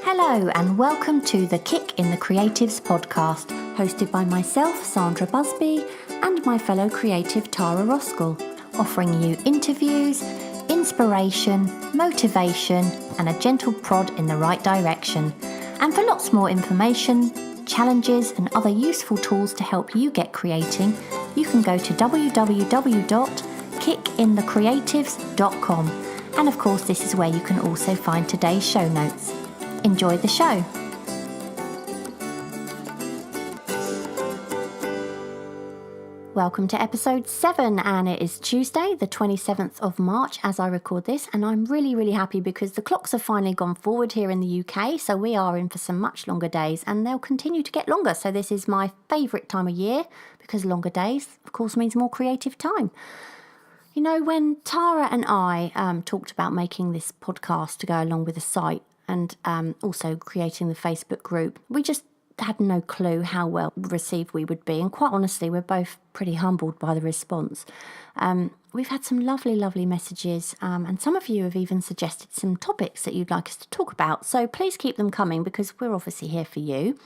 Hello and welcome to the Kick in the Creatives podcast, hosted by myself, Sandra Busby, and my fellow creative Tara Roskell, offering you interviews, inspiration, motivation, and a gentle prod in the right direction. And for lots more information, challenges, and other useful tools to help you get creating, you can go to www.kickinthecreatives.com. And of course, this is where you can also find today's show notes. Enjoy the show. Welcome to episode 7, and it is Tuesday, the 27th of March as I record this, and I'm really happy because the clocks have finally gone forward here in the UK, so we are in for some much longer days, and they'll continue to get longer. So this is my favourite time of year because longer days, of course, means more creative time. You know, when Tara and I talked about making this podcast to go along with the site and also creating the Facebook group, we just had no clue how well received we would be. And quite honestly, we're both pretty humbled by the response. We've had some lovely messages, and some of you have even suggested some topics that you'd like us to talk about. So please keep them coming because we're obviously here for you.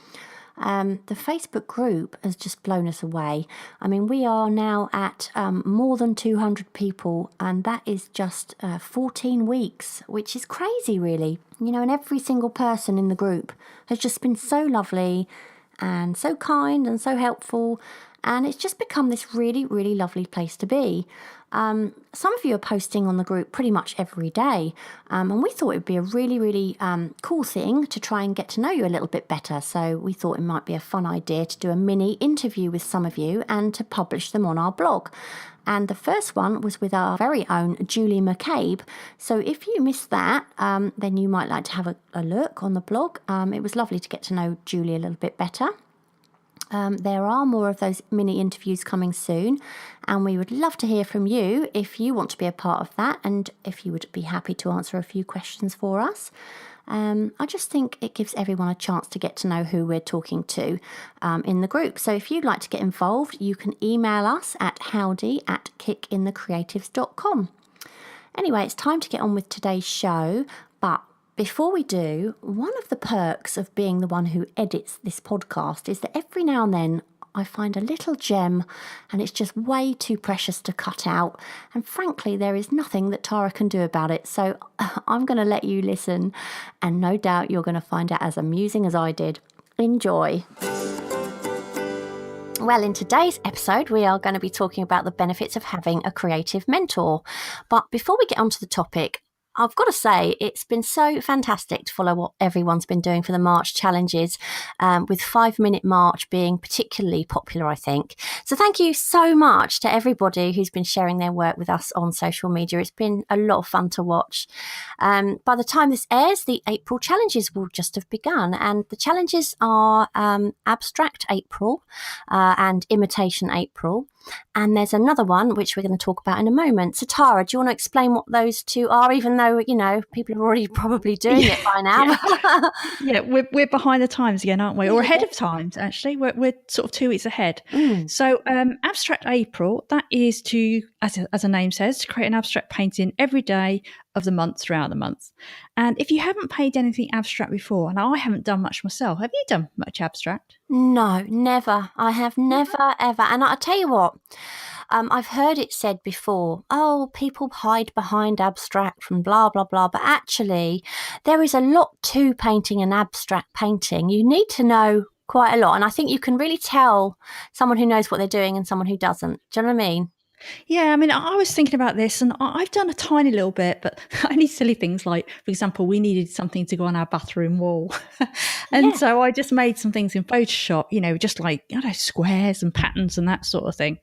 The Facebook group has just blown us away. I mean, we are now at more than 200 people, and that is just 14 weeks, which is crazy, really. You know, and every single person in the group has just been so lovely and so kind and so helpful, and it's just become this really lovely place to be. Some of you are posting on the group pretty much every day, and we thought it would be a really cool thing to try and get to know you a little bit better. So we thought it might be a fun idea to do a mini interview with some of you and to publish them on our blog. And the first one was with our very own Julie McCabe. So if you missed that, then you might like to have a look on the blog. It was lovely to get to know Julie a little bit better. There are more of those mini interviews coming soon, and we would love to hear from you if you want to be a part of that and if you would be happy to answer a few questions for us. I just think it gives everyone a chance to get to know who we're talking to in the group. So if you'd like to get involved, you can email us at howdy@kickinthecreatives.com. Anyway, it's time to get on with today's show, but before we do, one of the perks of being the one who edits this podcast is that every now and then I find a little gem and it's just way too precious to cut out. And frankly, there is nothing that Tara can do about it. So I'm going to let you listen, and no doubt you're going to find it as amusing as I did. Enjoy. Well, in today's episode, we are going to be talking about the benefits of having a creative mentor. But before we get onto the topic, I've got to say, it's been so fantastic to follow what everyone's been doing for the March challenges, with 5-minute March being particularly popular, I think. So thank you so much to everybody who's been sharing their work with us on social media. It's been a lot of fun to watch. By the time this airs, the April challenges will just have begun. And the challenges are Abstract April and Imitation April. And there's another one which we're going to talk about in a moment. So Tara, do you want to explain what those two are, even though, you know, people are already probably doing it by now? Yeah, we're behind the times again, aren't we? Or ahead of times, actually. We're sort of 2 weeks ahead. So Abstract April, that is to, as the name says, to create an abstract painting every day of the month throughout the month. And if you haven't painted anything abstract before, and I haven't done much myself, have you done much abstract? No, never. I have never, ever. And I'll tell you what, I've heard it said before, oh, people hide behind abstract and blah, blah, blah. But actually, there is a lot to painting an abstract painting. You need to know quite a lot. And I think you can really tell someone who knows what they're doing and someone who doesn't. Do you know what I mean? Yeah, I mean, I was thinking about this, and I've done a tiny little bit, but only silly things like, for example, we needed something to go on our bathroom wall. So I just made some things in Photoshop, you know, just like, you know, squares and patterns and that sort of thing.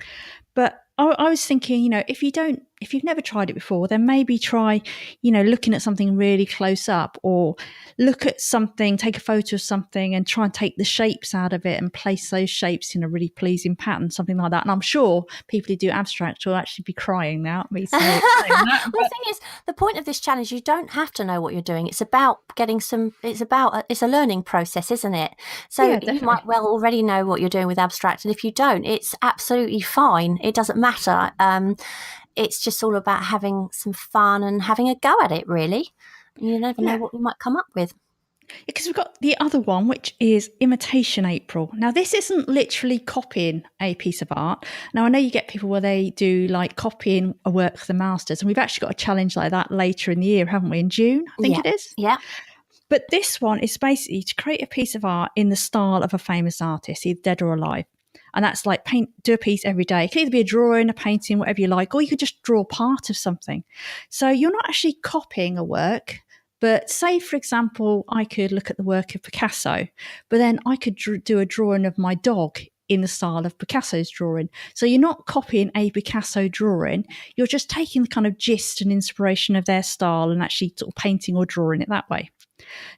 But I was thinking, you know, if you've never tried it before, then maybe try, you know, looking at something really close up, or look at something, take a photo of something and try and take the shapes out of it and place those shapes in a really pleasing pattern, something like that. And I'm sure people who do abstract will actually be crying now at me saying that. Well, the thing is, the point of this challenge, you don't have to know what you're doing. It's about it's a learning process, isn't it? So yeah, you might well already know what you're doing with abstract. And if you don't, it's absolutely fine. It doesn't matter. It's just all about having some fun and having a go at it, really. You never know what you might come up with. Because we've got the other one, which is Imitation April. Now, this isn't literally copying a piece of art. Now, I know you get people where they do like copying a work for the masters, and we've actually got a challenge like that later in the year, haven't we? In June, I think Yeah. it is. Yeah. But this one is basically to create a piece of art in the style of a famous artist, either dead or alive. And that's like do a piece every day. It can either be a drawing, a painting, whatever you like, or you could just draw part of something. So you're not actually copying a work, but say, for example, I could look at the work of Picasso, but then I could do a drawing of my dog in the style of Picasso's drawing. So you're not copying a Picasso drawing, you're just taking the kind of gist and inspiration of their style and actually sort of painting or drawing it that way.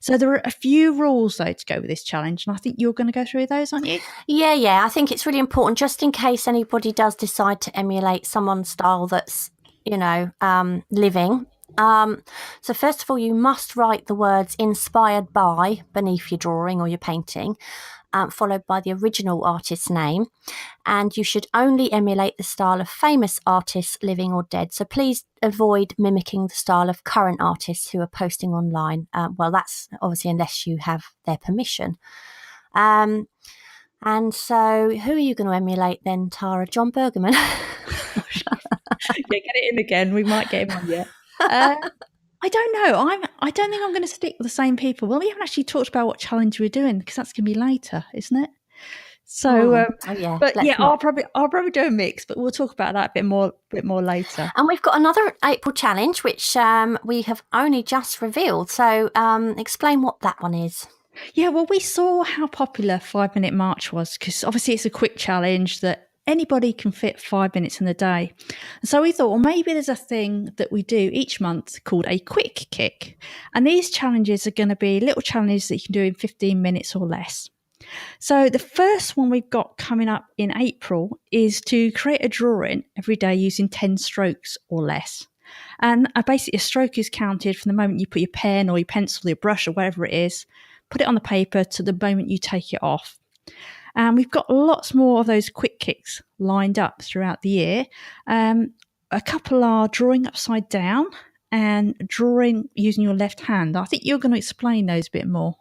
So there are a few rules, though, to go with this challenge, and I think you're going to go through those, aren't you? Yeah. I think it's really important, just in case anybody does decide to emulate someone's style that's, living. So first of all, you must write the words "inspired by" beneath your drawing or your painting, followed by the original artist's name. And you should only emulate the style of famous artists, living or dead. So please avoid mimicking the style of current artists who are posting online. Well, that's obviously unless you have their permission. And so who are you going to emulate then, Tara? John Bergerman? Yeah, get it in again. We might get him on yet. I don't know. I don't think I'm going to stick with the same people. Well, we haven't actually talked about what challenge we're doing because that's going to be later, isn't it? So, I'll probably do a mix, but we'll talk about that a bit more later. And we've got another April challenge, which we have only just revealed. So, explain what that one is. Yeah, well, we saw how popular 5 Minute March was because obviously it's a quick challenge that anybody can fit 5 minutes in a day. And so we thought, well, maybe there's a thing that we do each month called a quick kick. And these challenges are going to be little challenges that you can do in 15 minutes or less. So the first one we've got coming up in April is to create a drawing every day using 10 strokes or less. And basically a stroke is counted from the moment you put your pen or your pencil, your brush or whatever it is, put it on the paper to the moment you take it off. And we've got lots more of those quick kicks lined up throughout the year. A couple are drawing upside down and drawing using your left hand. I think you're going to explain those a bit more.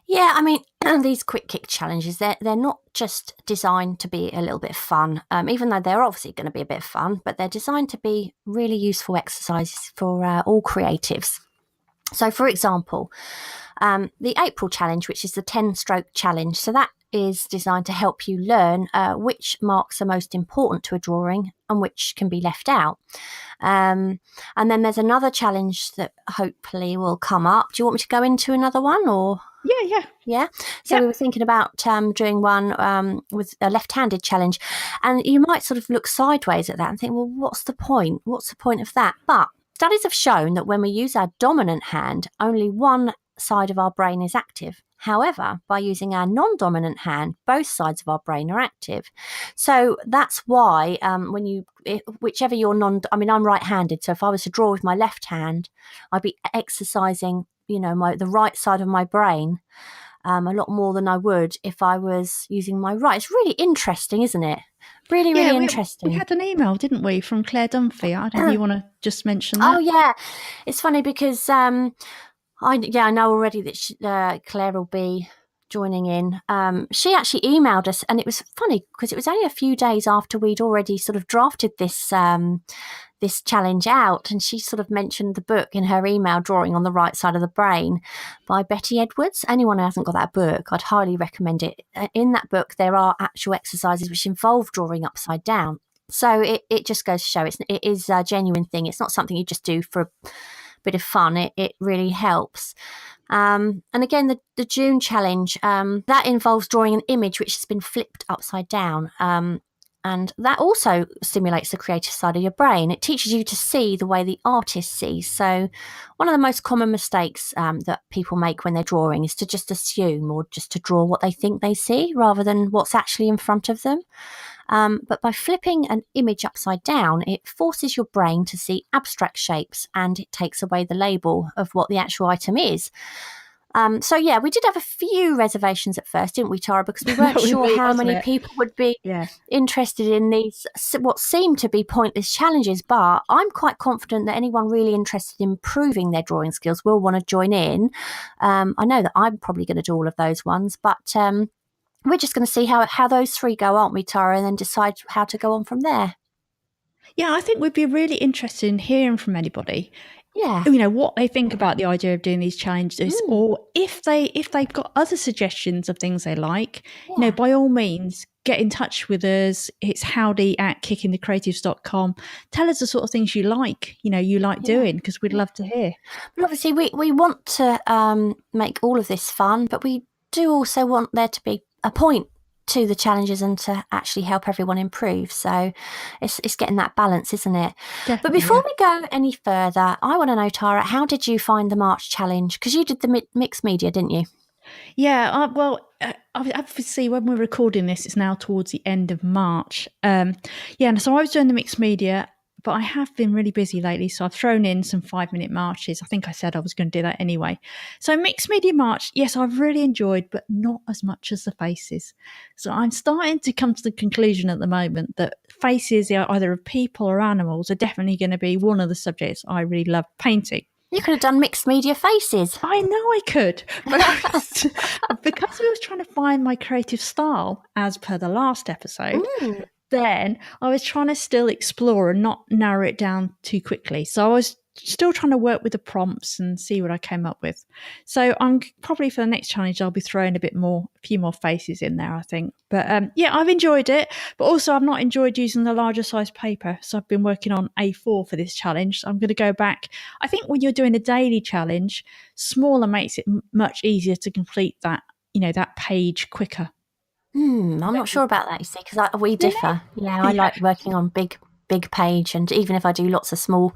Yeah, I mean, these quick kick challenges, they're not just designed to be a little bit fun, even though they're obviously going to be a bit fun, but they're designed to be really useful exercises for all creatives. So, for example, the April challenge, which is the 10-stroke challenge, so that is designed to help you learn which marks are most important to a drawing and which can be left out. And then there's another challenge that hopefully will come up. Do you want me to go into another one or? Yeah. So we were thinking about doing one with a left-handed challenge, and you might sort of look sideways at that and think, well, what's the point? What's the point of that? But studies have shown that when we use our dominant hand, only one side of our brain is active. However, by using our non-dominant hand, both sides of our brain are active. So that's why whichever you're I'm right-handed. So if I was to draw with my left hand, I'd be exercising, the right side of my brain a lot more than I would if I was using my right. It's really interesting, isn't it? Really interesting. We had an email, didn't we, from Claire Dunphy? I don't know if you want to just mention that. Oh, yeah. It's funny because I know already that Claire will be joining in. She actually emailed us, and it was funny because it was only a few days after we'd already sort of drafted this challenge out, and she sort of mentioned the book in her email, Drawing on the Right Side of the Brain by Betty Edwards. Anyone who hasn't got that book, I'd highly recommend it. In that book, there are actual exercises which involve drawing upside down. So it just goes to show it is a genuine thing. It's not something you just do for a bit of fun. It really helps. And again, the June challenge, that involves drawing an image which has been flipped upside down. And that also stimulates the creative side of your brain. It teaches you to see the way the artist sees. So one of the most common mistakes that people make when they're drawing is to just assume or just to draw what they think they see rather than what's actually in front of them. But by flipping an image upside down, it forces your brain to see abstract shapes and it takes away the label of what the actual item is. So yeah, we did have a few reservations at first, didn't we, Tara? Because we weren't That would sure be, how wasn't many it? people would be Yeah. interested in these what seemed to be pointless challenges. But I'm quite confident that anyone really interested in improving their drawing skills will want to join in. I know that I'm probably going to do all of those ones, but we're just going to see how those three go, aren't we, Tara? And then decide how to go on from there. Yeah, I think we'd be really interested in hearing from anybody, Yeah. what they think about the idea of doing these challenges, or if they've got other suggestions of things they like, Yeah. by all means, get in touch with us. It's howdy@kickingthecreatives.com. Tell us the sort of things you like, doing, because we'd love to hear. But obviously, we want to make all of this fun, but we do also want there to be a point to the challenges and to actually help everyone improve. So it's getting that balance, isn't it? Definitely, But before yeah. we go any further, I want to know, Tara, how did you find the March challenge? Because you did the mixed media, didn't you? Yeah, obviously, when we're recording this, it's now towards the end of March. And so I was doing the mixed media, but I have been really busy lately, so I've thrown in some 5-minute marches. I think I said I was going to do that anyway. So mixed media march, yes, I've really enjoyed, but not as much as the faces. So I'm starting to come to the conclusion at the moment that faces, either of people or animals, are definitely going to be one of the subjects I really love painting. You could have done mixed media faces. I know I could, but because I was trying to find my creative style as per the last episode, then I was trying to still explore and not narrow it down too quickly. So I was still trying to work with the prompts and see what I came up with. So I'm probably, for the next challenge, I'll be throwing a few more faces in there, I think. But I've enjoyed it, but also I've not enjoyed using the larger size paper. So I've been working on A4 for this challenge. So I'm going to go back. I think when you're doing a daily challenge, smaller makes it much easier to complete that, that page quicker. I'm not sure about that, you see, because we differ. Yeah, I like working on big page, and even if I do lots of small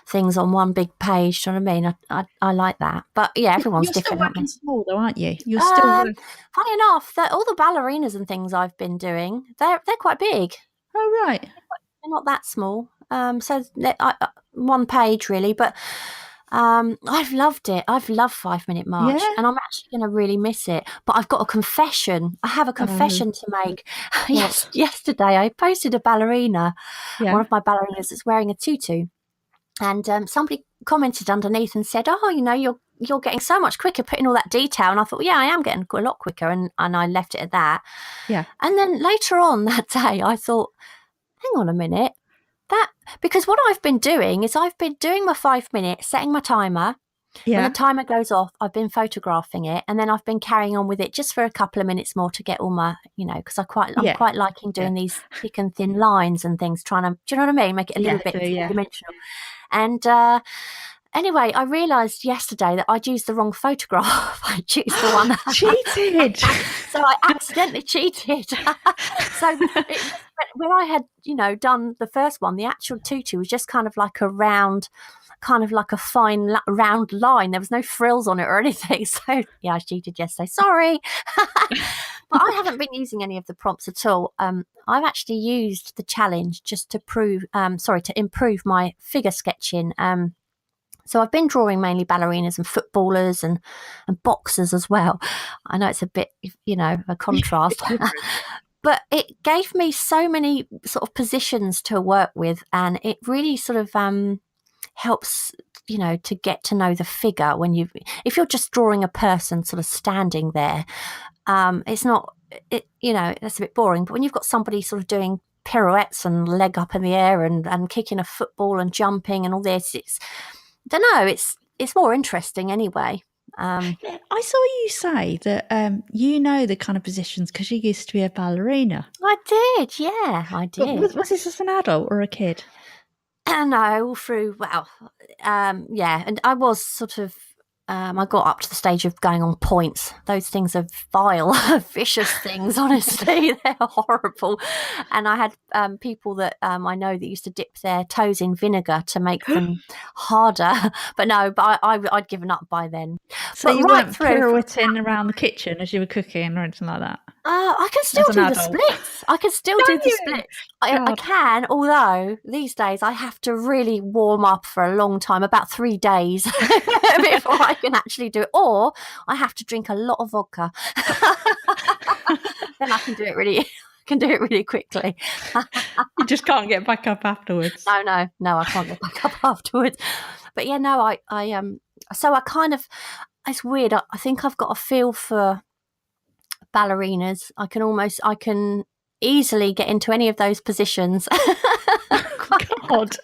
things on one big page, do you know what I mean? I like that. But yeah, everyone's You're different, still aren't they? working small though, aren't you? You're still Funny enough, that all the ballerinas and things I've been doing, they're quite big. Oh, right. They're not that small. So one page really, but I've loved it. I've loved 5-minute march, Yeah. and I'm actually going to really miss it. But I've got a confession. I have a confession to make. Yesterday I posted a ballerina, Yeah. one of my ballerinas that's wearing a tutu, and somebody commented underneath and said, "Oh, you're getting so much quicker putting all that detail." And I thought, yeah, I am getting a lot quicker, and I left it at that. Yeah. And then later on that day, I thought, hang on a minute. Because what I've been doing is I've been doing my 5 minutes, setting my timer. Yeah. When the timer goes off, I've been photographing it, and then I've been carrying on with it just for a couple of minutes more to get all my, because I'm quite liking doing these thick and thin lines and things, trying to, do you know what I mean? Make it a little bit three-dimensional. And anyway, I realised yesterday that I'd used the wrong photograph. I used the one. Cheated. So I accidentally cheated. So when I had, done the first one, the actual tutu was just kind of like a round, kind of like a fine round line. There was no frills on it or anything. So yeah, I cheated yesterday. Sorry. But I haven't been using any of the prompts at all. I've actually used the challenge just to to improve my figure sketching. So I've been drawing mainly ballerinas and footballers and boxers as well. I know it's a bit, a contrast. But it gave me so many sort of positions to work with, and it really sort of helps, to get to know the figure if you're just drawing a person sort of standing there, it's not, that's a bit boring. But when you've got somebody sort of doing pirouettes and leg up in the air and kicking a football and jumping and all this, it's more interesting anyway. I saw you say that the kind of positions because you used to be a ballerina. I did, yeah, I did. But was this as an adult or a kid? No, all through, and I was sort of, I got up to the stage of going on points. Those things are vile, vicious things, honestly. They're horrible. And I had people that I know that used to dip their toes in vinegar to make them harder. But I'd given up by then. So but you weren't pirouetting around the kitchen as you were cooking or anything like that? I can still as an do the adult? splits. I can still Can do the you? splits. I God. can, although these days I have to really warm up for a long time, about 3 days before I can actually do it. Or I have to drink a lot of vodka. Then I can do it really. I can do it really quickly. You just can't get back up afterwards. No, I can't get back up afterwards. But yeah, no, so I kind of, it's weird. I think I've got a feel for ballerinas. I can easily get into any of those positions. God.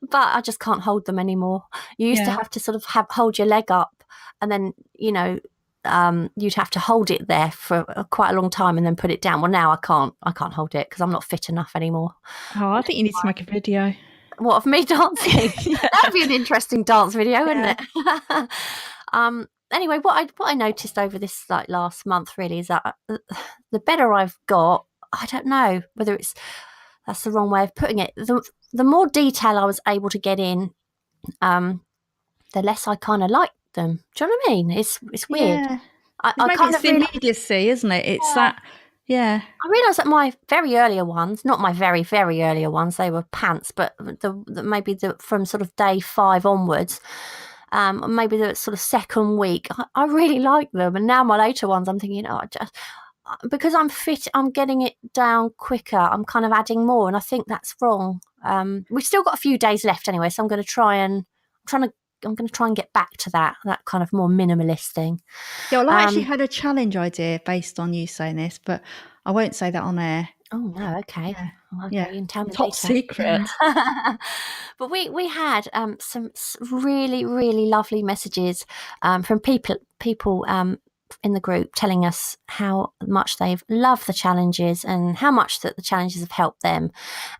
But I just can't hold them anymore. You used to have to sort of hold your leg up, and then you'd have to hold it there for quite a long time and then put it down. Well, now I can't hold it because I'm not fit enough anymore. Oh, I think you need to make a video. What, of me dancing? That'd be an interesting dance video, wouldn't it? Anyway, what I noticed over this last month really is that the better I've got, I don't know whether that's the wrong way of putting it. The more detail I was able to get in, the less I kind of liked them. Do you know what I mean? It's weird. Yeah. I kind of the immediacy, isn't it? It's that. Yeah. I realised that my very earlier ones, not my very, very earlier ones, they were pants, but maybe from sort of day 5 onwards, maybe the sort of second week, I really like them. And now my later ones, I'm thinking, because I'm fit, I'm getting it down quicker. I'm kind of adding more, and I think that's wrong. We've still got a few days left anyway, so I'm going to try and get back to that kind of more minimalist thing. Yeah, well, I actually had a challenge idea based on you saying this, but I won't say that on air. Oh no, okay. Yeah. Well, okay, you can tell me Top later. secret. But we had some really, really lovely messages from people in the group telling us how much they've loved the challenges and how much that the challenges have helped them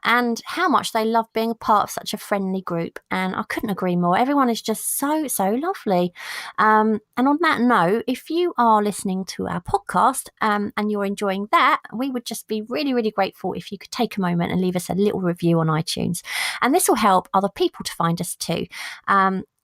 and how much they love being a part of such a friendly group. And I couldn't agree more. Everyone is just so lovely. And on that note, if you are listening to our podcast and you're enjoying that, we would just be really, really grateful if you could take a moment and leave us a little review on iTunes. And this will help other people to find us too.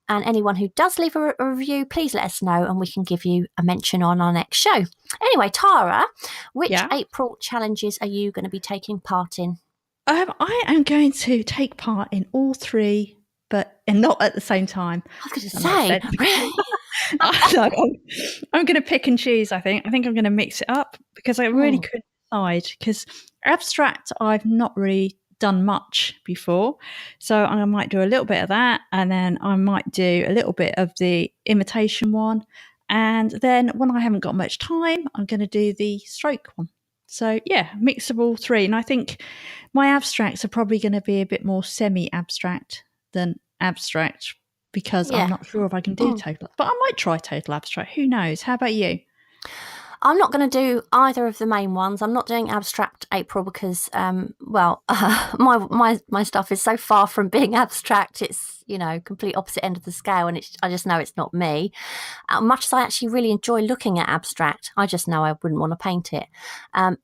And anyone who does leave a review, please let us know and we can give you a mention on our next show. Anyway, Tara, which April challenges are you going to be taking part in? I am going to take part in all 3, but not at the same time. I was going to say, really? I'm going to pick and choose, I think. I think I'm going to mix it up because I really couldn't decide. Because abstract, I've not really done much before, so I might do a little bit of that, and then I might do a little bit of the imitation one, and then when I haven't got much time, I'm going to do the stroke one. So yeah, mix of all 3, and I think my abstracts are probably going to be a bit more semi-abstract than abstract because I'm not sure if I can do total, but I might try total abstract. Who knows? How about you? I'm not going to do either of the main ones. I'm not doing abstract April because, my stuff is so far from being abstract. It's, complete opposite end of the scale, and I just know it's not me. Much as I actually really enjoy looking at abstract, I just know I wouldn't want to paint it.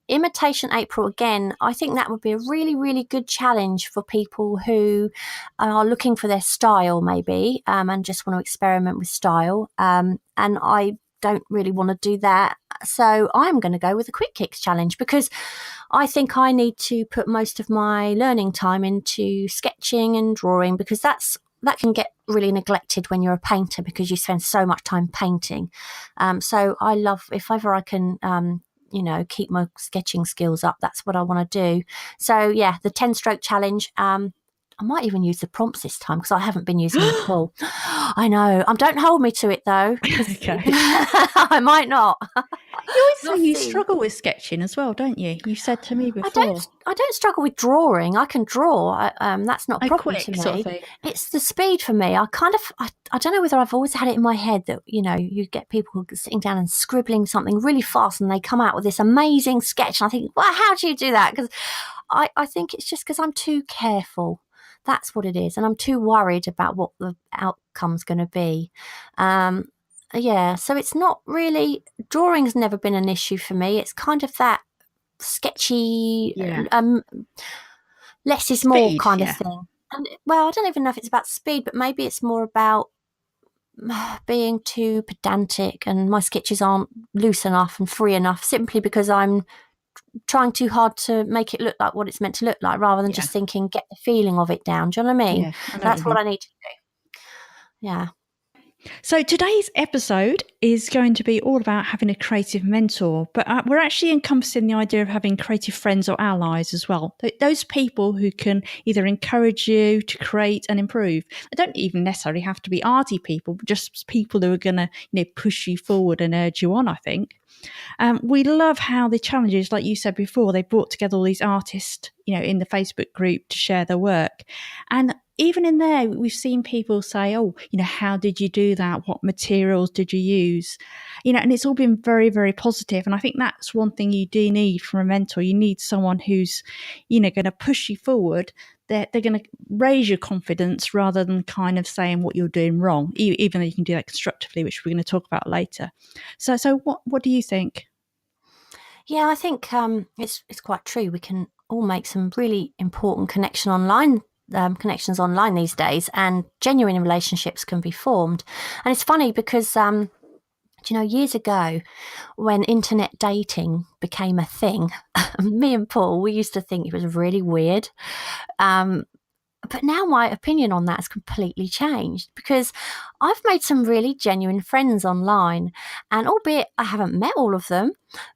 Imitation April, again, I think that would be a really, really good challenge for people who are looking for their style, maybe, and just want to experiment with style. And I don't really want to do that. So I'm going to go with the Quick Kicks challenge because I think I need to put most of my learning time into sketching and drawing because that can get really neglected when you're a painter because you spend so much time painting. So I love, if ever I can, keep my sketching skills up, that's what I want to do. So yeah, the 10-stroke challenge. I might even use the prompts this time because I haven't been using them at all. I know. Don't hold me to it though. Okay. I might not. You always say you struggle with sketching as well, don't you? You said to me before. I don't struggle with drawing. I can draw. That's not a problem quick to me. Sort of thing. It's the speed for me. I don't know whether I've always had it in my head that, you get people sitting down and scribbling something really fast and they come out with this amazing sketch. And I think, well, how do you do that? Because I think it's just because I'm too careful. That's what it is. And I'm too worried about what the outcome's going to be. So it's not really, drawing's never been an issue for me. It's kind of that sketchy, less is more kind of thing. And well, I don't even know if it's about speed, but maybe it's more about being too pedantic and my sketches aren't loose enough and free enough simply because I'm trying too hard to make it look like what it's meant to look like rather than just thinking, get the feeling of it down. Do you know what I mean? Yeah, I know That's what I need to do. Yeah. So today's episode is going to be all about having a creative mentor, but we're actually encompassing the idea of having creative friends or allies as well. Those people who can either encourage you to create and improve. They don't even necessarily have to be arty people, but just people who are going to push you forward and urge you on, I think. We love how the challenges, like you said before, they brought together all these artists, in the Facebook group to share their work. And even in there, we've seen people say, oh, how did you do that? What materials did you use? And it's all been very, very positive. And I think that's one thing you do need from a mentor. You need someone who's, going to push you forward. They're going to raise your confidence rather than kind of saying what you're doing wrong, even though you can do that constructively, which we're going to talk about later. So what do you think? Yeah, I think it's quite true. We can all make some really important connections online these days, and genuine relationships can be formed. And it's funny because, years ago, when internet dating became a thing, me and Paul, we used to think it was really weird. But now my opinion on that has completely changed because I've made some really genuine friends online, and albeit I haven't met all of them,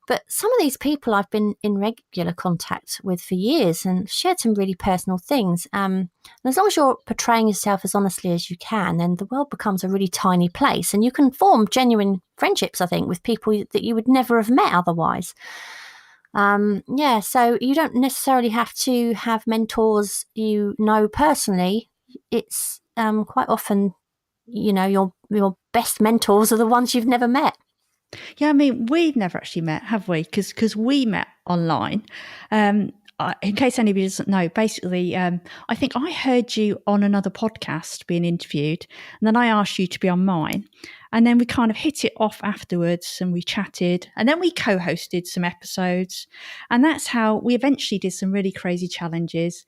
but some of these people I've been in regular contact with for years and shared some really personal things. And as long as you're portraying yourself as honestly as you can, then the world becomes a really tiny place, and you can form genuine friendships, I think, with people that you would never have met otherwise. So you don't necessarily have to have mentors personally. It's quite often, your best mentors are the ones you've never met. Yeah, I mean, we've never actually met, have we? Because we met online. In case anybody doesn't know, basically, I think I heard you on another podcast being interviewed, and then I asked you to be on mine. And then we kind of hit it off afterwards and we chatted, and then we co-hosted some episodes. And that's how we eventually did some really crazy challenges,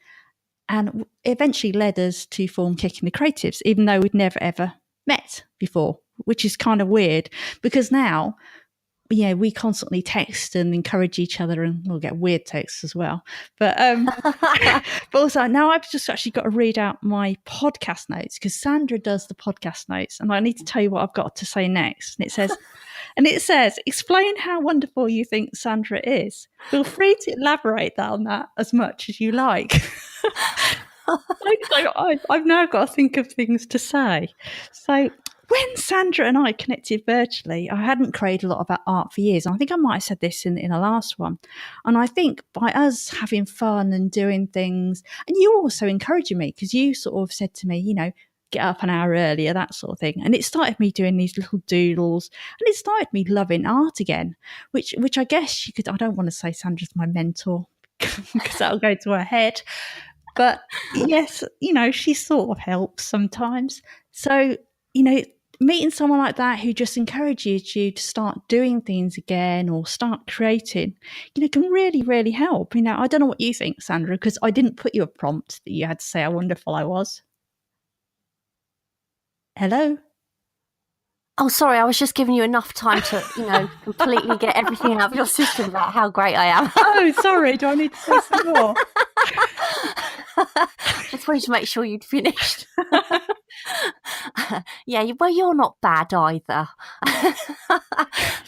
and eventually led us to form Kicking the Creatives, even though we'd never ever met before, which is kind of weird because now, we constantly text and encourage each other, and we'll get weird texts as well. But but also now I've just actually got to read out my podcast notes because Sandra does the podcast notes, and I need to tell you what I've got to say next. And it says, explain how wonderful you think Sandra is. Feel free to elaborate on that as much as you like. So I've now got to think of things to say. So when Sandra and I connected virtually, I hadn't created a lot about art for years. And I think I might have said this in the last one. And I think by us having fun and doing things, and you also encouraging me, because you sort of said to me, get up an hour earlier, that sort of thing. And it started me doing these little doodles, and it started me loving art again, which I guess you could, I don't want to say Sandra's my mentor because that'll go to her head. But yes, she sort of helps sometimes. So, meeting someone like that who just encourages you to start doing things again or start creating, can really, really help. I don't know what you think, Sandra, because I didn't put you a prompt that you had to say how wonderful I was. Hello? Oh, sorry, I was just giving you enough time to, completely get everything out of your system about how great I am. Oh, sorry, do I need to say some more? Just wanted to make sure you'd finished. Yeah, well, you're not bad either. That's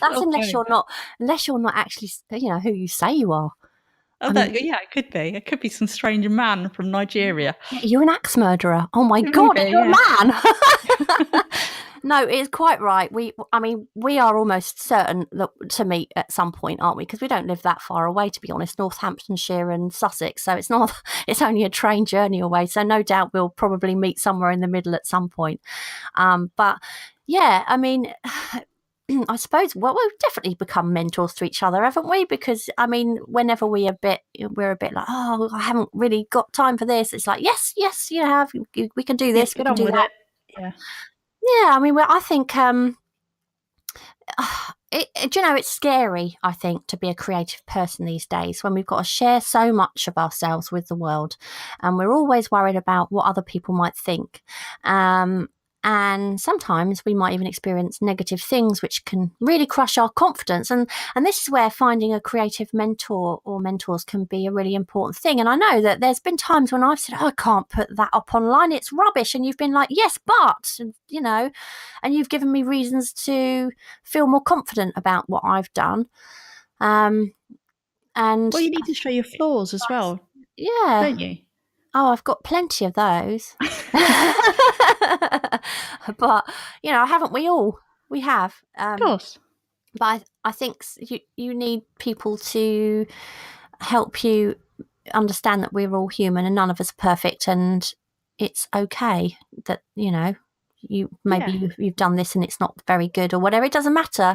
unless you're not actually, who you say you are. Oh, yeah, it could be. It could be some strange man from Nigeria. Yeah, you're an axe murderer. Oh my God, you're a man. No, it's quite right. We are almost certain to meet at some point, aren't we? Because we don't live that far away, to be honest, Northamptonshire and Sussex. So it's only a train journey away. So no doubt we'll probably meet somewhere in the middle at some point. But yeah, I suppose, well, we've definitely become mentors to each other, haven't we? Because, whenever we're a bit like, oh, I haven't really got time for this. It's like, yes, you have. We can do this. Yeah, we can do that. Yeah. Yeah, I think it's scary, I think, to be a creative person these days when we've got to share so much of ourselves with the world, and we're always worried about what other people might think. And sometimes we might even experience negative things which can really crush our confidence. And this is where finding a creative mentor or mentors can be a really important thing. And I know that there's been times when I've said, oh, I can't put that up online, it's rubbish. And you've been like, yes, but, you know, and you've given me reasons to feel more confident about what I've done. And Well, you need to show your flaws as well, yeah. don't you? Oh, I've got plenty of those. But, you know, haven't we all? We have. Of course. But I think you need people to help you understand that we're all human and none of us are perfect, and it's okay that, you know, you've done this and it's not very good or whatever. It doesn't matter.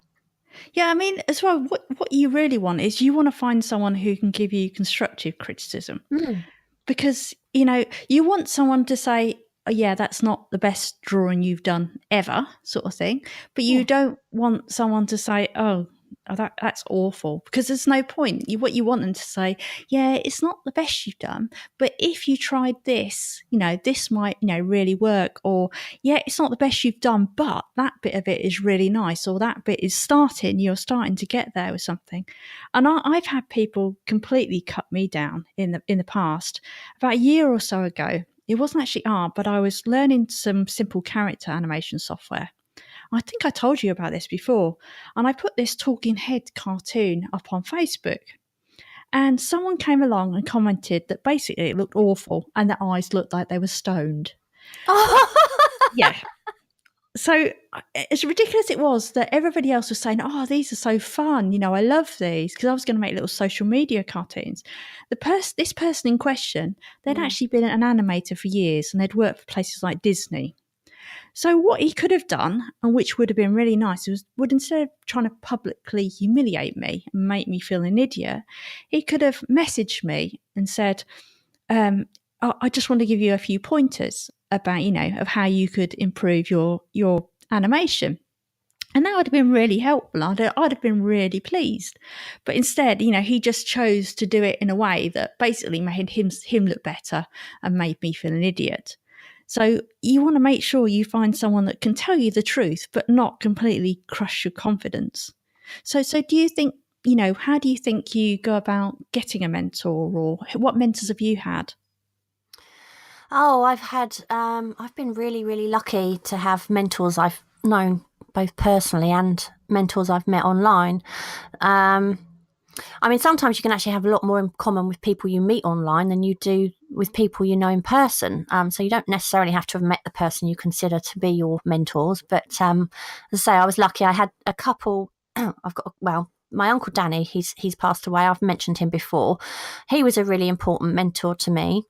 Yeah, I mean, as well, what you really want is you want to find someone who can give you constructive criticism. Mm. Because, you know, you want someone to say, oh, yeah, that's not the best drawing you've done ever, sort of thing. But you don't want someone to say, that's awful, because there's no point. What you want them to say, yeah, it's not the best you've done, but if you tried this, you know, this might, you know, really work. Or, yeah, it's not the best you've done, but that bit of it is really nice, or that bit is you're starting to get there with something. And I've had people completely cut me down in the past. About a year or so ago, it wasn't actually art, but I was learning some simple character animation software. I think I told you about this before. And I put this talking head cartoon up on Facebook. And someone came along and commented that basically it looked awful and their eyes looked like they were stoned. Yeah. So as ridiculous it was that everybody else was saying, oh, these are so fun. You know, I love these, because I was going to make little social media cartoons. This person in question, they'd actually been an animator for years and they'd worked for places like Disney. So what he could have done, and which would have been really nice, would instead of trying to publicly humiliate me and make me feel an idiot, he could have messaged me and said, I just want to give you a few pointers about, you know, of how you could improve your animation. And that would have been really helpful. I'd have been really pleased. But instead, you know, he just chose to do it in a way that basically made him look better and made me feel an idiot. So you want to make sure you find someone that can tell you the truth, but not completely crush your confidence. So do you think, you know, how do you think you go about getting a mentor, or what mentors have you had? Oh, I've been really, really lucky to have mentors I've known both personally and mentors I've met online. I mean, sometimes you can actually have a lot more in common with people you meet online than you do with people you know in person. So you don't necessarily have to have met the person you consider to be your mentors. But as I say, I was lucky. I had a couple. My uncle Danny, he's passed away. I've mentioned him before. He was a really important mentor to me.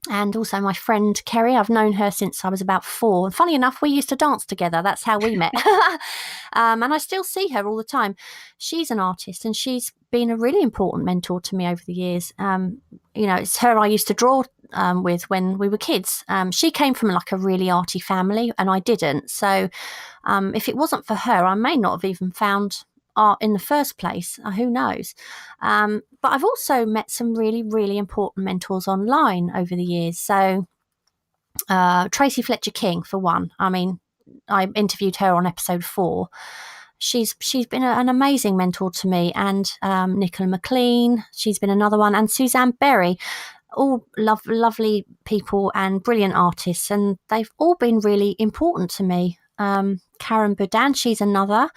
And also my friend Kerry, I've known her since I was about 4. And funny enough, we used to dance together. That's how we met. And I still see her all the time. She's an artist and she's been a really important mentor to me over the years. You know, it's her I used to draw with when we were kids. She came from like a really arty family and I didn't. So if it wasn't for her, I may not have even found art in the first place. Who knows? But I've also met some really, really important mentors online over the years. So Tracy Fletcher King, for one. I mean, I interviewed her on episode 4. She's been an amazing mentor to me, and Nicola McLean. She's been another one, and Suzanne Berry. All lovely people and brilliant artists, and they've all been really important to me. Karen Boudin, she's another.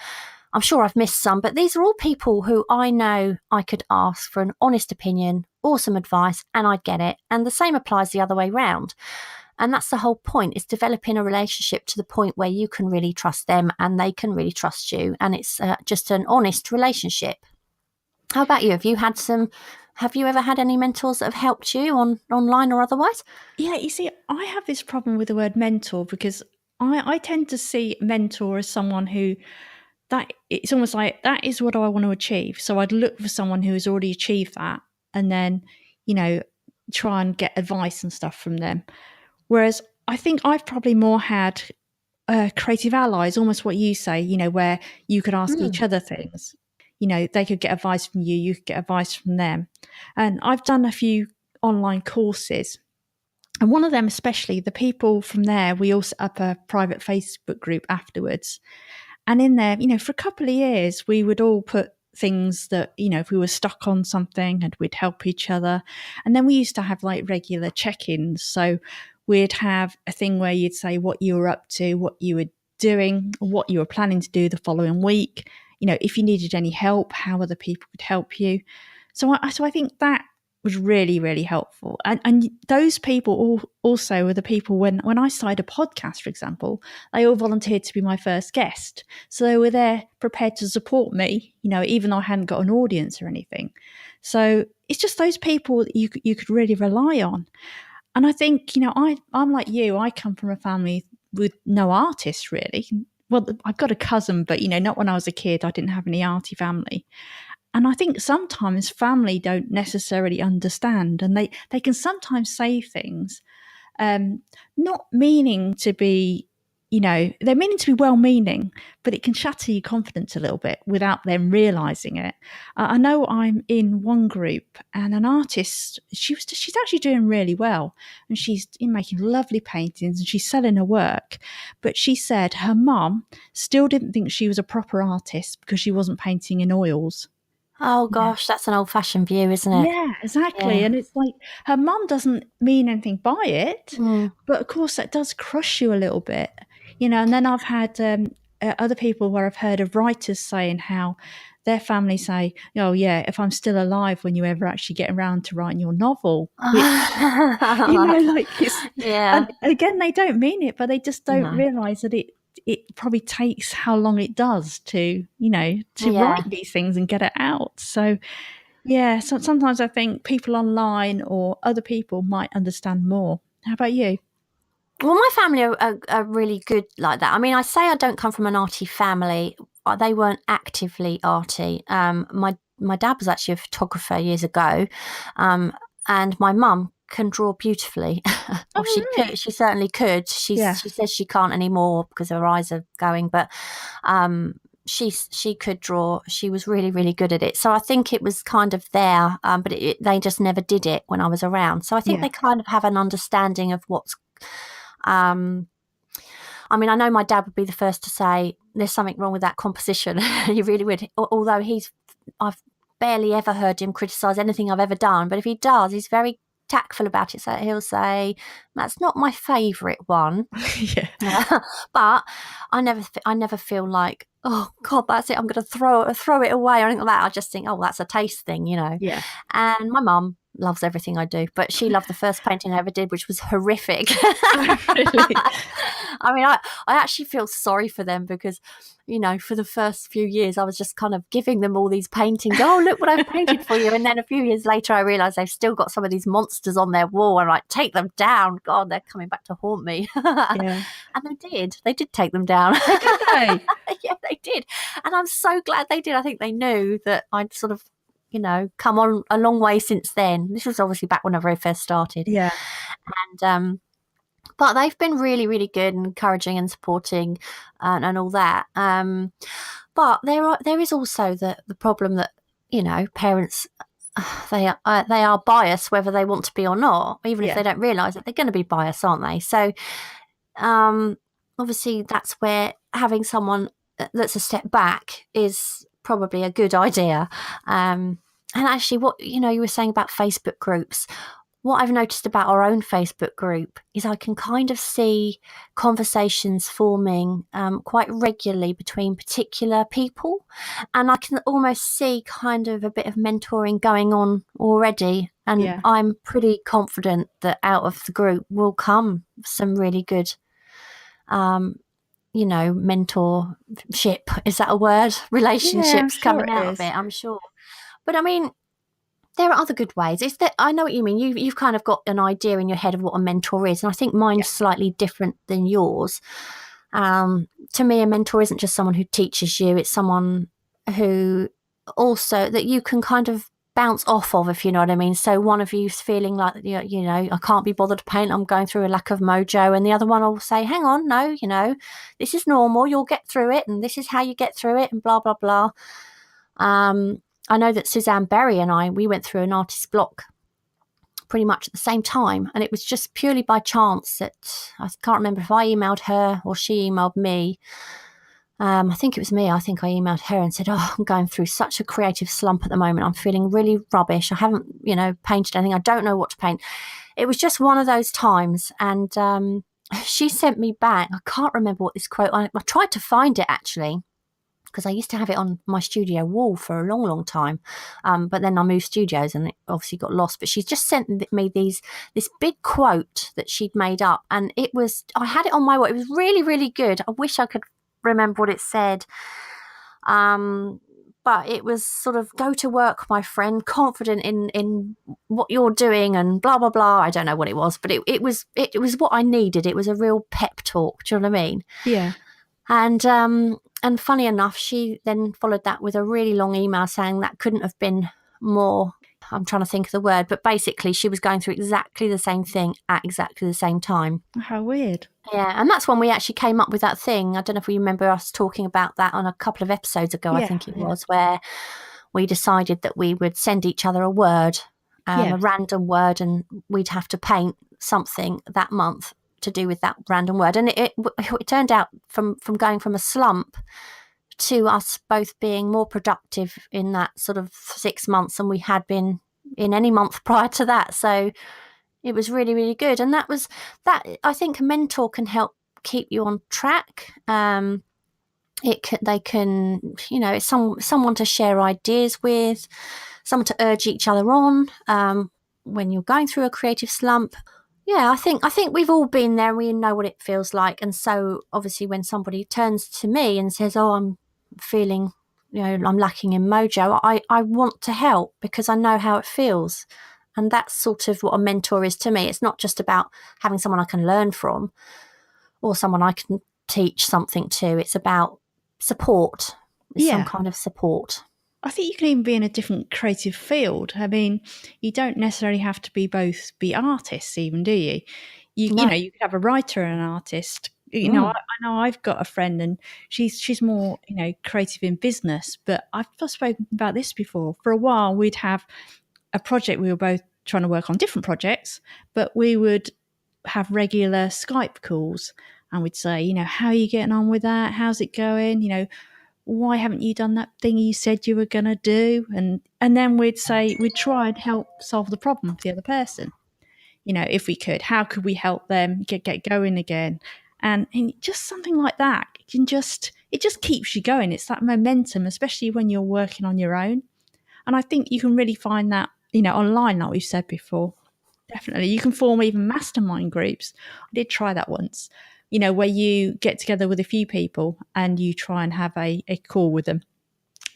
I'm sure I've missed some, but these are all people who I know I could ask for an honest opinion or some advice and I'd get it. And the same applies the other way round. And that's the whole point, is developing a relationship to the point where you can really trust them and they can really trust you. And it's just an honest relationship. How about you? Have you ever had any mentors that have helped you online or otherwise? Yeah, you see, I have this problem with the word mentor because I tend to see mentor as someone who, that it's almost like that is what I want to achieve. So I'd look for someone who has already achieved that and then, you know, try and get advice and stuff from them. Whereas I think I've probably more had creative allies, almost what you say, you know, where you could ask each other things. You know, they could get advice from you, you could get advice from them. And I've done a few online courses And one of them, especially, the people from there, we all set up a private Facebook group afterwards. And in there, for a couple of years, we would all put things that, if we were stuck on something, and we'd help each other. And then we used to have like regular check-ins. So we'd have a thing where you'd say what you were up to, what you were doing, what you were planning to do the following week. If you needed any help, how other people could help you. So I think that was really, really helpful. And those people also were the people when I started a podcast, for example, they all volunteered to be my first guest. So they were there prepared to support me, even though I hadn't got an audience or anything. So it's just those people that you could really rely on. And I think, I'm like you, I come from a family with no artists really. Well, I've got a cousin, but, not when I was a kid. I didn't have any arty family. And I think sometimes family don't necessarily understand, and they can sometimes say things not meaning to be, they're meaning to be well-meaning, but it can shatter your confidence a little bit without them realising it. I know I'm in one group, and an artist, she's actually doing really well, and she's making lovely paintings, and she's selling her work. But she said her mum still didn't think she was a proper artist because she wasn't painting in oils. Oh gosh, that's an old-fashioned view, isn't it? Yeah, exactly. Yeah. And it's like her mum doesn't mean anything by it, but of course that does crush you a little bit, And then I've had other people where I've heard of writers saying how their family say, "Oh yeah, if I'm still alive when you ever actually get around to writing your novel," which like it's, Yeah. and again, they don't mean it, but they just don't realise that it probably takes how long it does to write these things and get it out. So yeah, so sometimes I think people online or other people might understand more. How about you? Well, my family are really good like that. I mean, I say I don't come from an arty family. They weren't actively arty. My dad was actually a photographer years ago, and my mum can draw beautifully. Or she really? could. She certainly could. She says she can't anymore because her eyes are going, but she could draw. She was really, really good at it. So I think it was kind of there, but they just never did it when I was around. So I think they kind of have an understanding of what's. I mean, I know my dad would be the first to say there's something wrong with that composition. He really would. Although I've barely ever heard him criticise anything I've ever done. But if he does, he's very tactful about it. So he'll say, "That's not my favourite one." But I never feel like, oh God, that's it, I'm going to throw it away or anything like that. I just think, oh, that's a taste thing, Yeah. And my mum loves everything I do, but she loved the first painting I ever did, which was horrific. Really? I mean, I actually feel sorry for them because, for the first few years I was just kind of giving them all these paintings. Oh, look what I've painted for you. And then a few years later I realised they've still got some of these monsters on their wall. I'm like, take them down. God, they're coming back to haunt me. Yeah. And they did take them down. Did they? Yeah, they did. And I'm so glad they did. I think they knew that I'd sort of, come on a long way since then. This was obviously back when I very first started. Yeah. And but they've been really, really good and encouraging and supporting and all that. But there is also the problem that, parents, they are biased whether they want to be or not, even if they don't realise it. They're going to be biased, aren't they? So obviously that's where having someone that's a step back is probably a good idea. And actually what, you were saying about Facebook groups, what I've noticed about our own Facebook group is I can kind of see conversations forming quite regularly between particular people. And I can almost see kind of a bit of mentoring going on already. And I'm pretty confident that out of the group will come some really good, mentorship. Is that a word? Relationships coming out of it, I'm sure. But I mean, there are other good ways. I know what you mean. You've kind of got an idea in your head of what a mentor is, and I think mine's slightly different than yours. To me, a mentor isn't just someone who teaches you; it's someone who also that you can kind of bounce off of, if you know what I mean. So one of you's feeling like, I can't be bothered to paint. I'm going through a lack of mojo, and the other one will say, "Hang on, no, this is normal. You'll get through it, and this is how you get through it," and blah blah blah. I know that Suzanne Berry and we went through an artist block pretty much at the same time. And it was just purely by chance that I can't remember if I emailed her or she emailed me. I think it was me. I think I emailed her and said, "Oh, I'm going through such a creative slump at the moment. I'm feeling really rubbish. I haven't, painted anything. I don't know what to paint." It was just one of those times. And she sent me back. I can't remember what this quote. I tried to find it actually, because I used to have it on my studio wall for a long, long time. But then I moved studios and it obviously got lost. But she's just sent me this big quote that she'd made up. And I had it on my wall. It was really, really good. I wish I could remember what it said. But it was sort of, "Go to work, my friend, confident in what you're doing," and blah, blah, blah. I don't know what it was, but it was what I needed. It was a real pep talk. Do you know what I mean? Yeah. And funny enough, she then followed that with a really long email saying that couldn't have been more, I'm trying to think of the word, but basically she was going through exactly the same thing at exactly the same time. How weird. Yeah, and that's when we actually came up with that thing. I don't know if you remember us talking about that on a couple of episodes ago, I think it was, where we decided that we would send each other a word, a random word, and we'd have to paint something that month to do with that random word. And it turned out from going from a slump to us both being more productive in that sort of 6 months than we had been in any month prior to that. So it was really, really good. And that. I think a mentor can help keep you on track. They can, it's someone to share ideas with, someone to urge each other on when you're going through a creative slump. Yeah, I think we've all been there. We know what it feels like. And so obviously when somebody turns to me and says, "Oh, I'm feeling, I'm lacking in mojo," I want to help because I know how it feels. And that's sort of what a mentor is to me. It's not just about having someone I can learn from or someone I can teach something to. It's about support, some kind of support. I think you can even be in a different creative field. I mean, you don't necessarily have to be artists even, do you? You could have a writer and an artist. I know I've got a friend and she's more, creative in business, but I've spoken about this before. For a while, we'd have a project. We were both trying to work on different projects, but we would have regular Skype calls and we'd say, "How are you getting on with that? How's it going? Why haven't you done that thing you said you were going to do?" And then we'd try and help solve the problem for the other person. If we could, how could we help them get going again? And just something like that it just keeps you going. It's that momentum, especially when you're working on your own. And I think you can really find that, online, like we've said before. Definitely. You can form even mastermind groups. I did try that once, where you get together with a few people and you try and have a call with them.